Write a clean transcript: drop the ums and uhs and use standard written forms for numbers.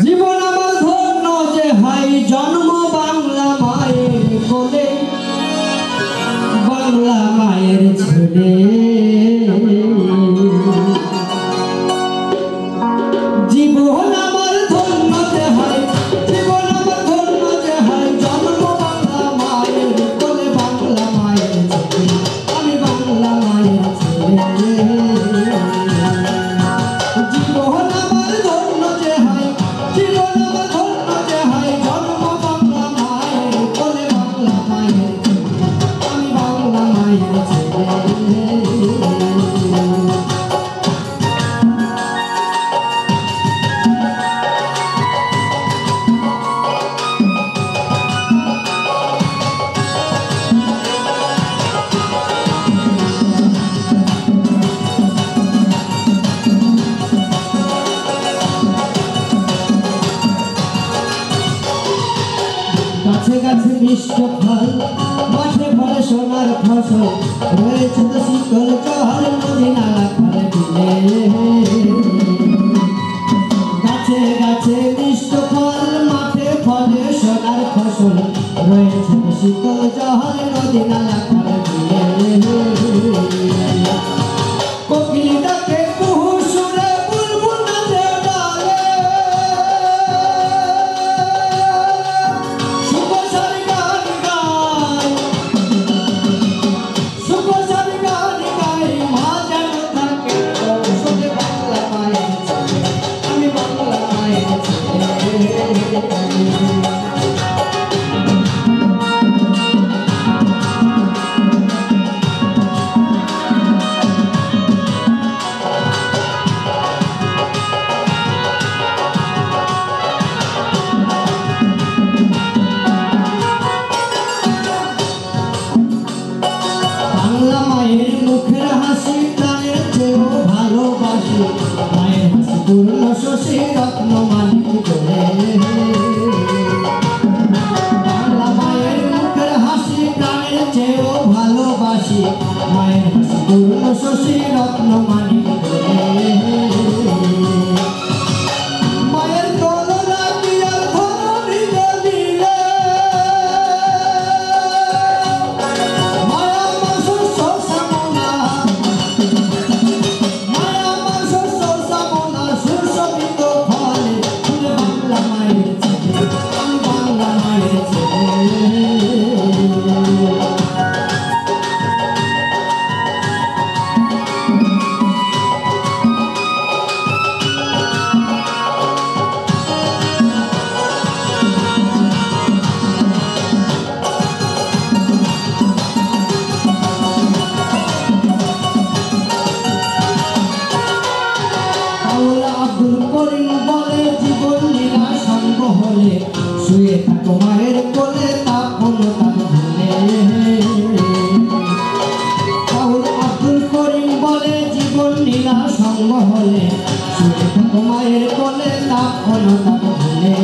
জীবন আমার ধন্য যে হাই জন্ম বাংলা মায়ের কোলে, বাংলা মায়ের ছেলে। জীবন আমার ধন্য যে হাই, জীবন আমার ধন্য যে হাই জন্ম বাংলা মায়ের কোলে, বাংলা মায়ের ছেলে, আমি বাংলা মায়ের ছেলে। জীবন আমার ধন্য যে হাই, জীবন আমার ধন্য যে হাই জন্ম বাংলা মায়ের কোলে, বাংলা মায়ের ছেলে, আমি বাংলা মায়ের ছেলে। গাছে গাছে মিষ্ট ফল, মাঠে ফলে সোনার ফসল, রয়েছে তো শীতল জল, নদী নালা খালে বিলে। গাছে গাছে মিষ্ট ফল, মাঠে ফলে সোনার ফসল, রয়েছে তো শীতল জল, নদী নালা খালে বিলে। কোকিল ডাকে কুহু সুরে, বুলবুল নাচে ডালে, বাংলা মায়ের মুখের হাসি প্রাণের চেয়েও ভালোবাসি, মায়ের হাসি পূর্ণ শশী রত্ন মানিক বলে। বাংলা মায়ের মুখের হাসি প্রাণের চেয়েও ভালোবাসি, মায়ের হাসি পূর্ণ শশী রত্ন মানিক বলে। মায়ের তুলনা কি আর ধরণীতে দিলে, আব্দুল করিম বলে জীবন লীলা সঙ্গ হলে, শুয়ে থাকো মায়ের কোলে তখন তার ভুলে। আব্দুল করিম বলে জীবন লীলা সঙ্গ হলে, শুয়ে থাকো মায়ের কোলে তখন তার ভুলে।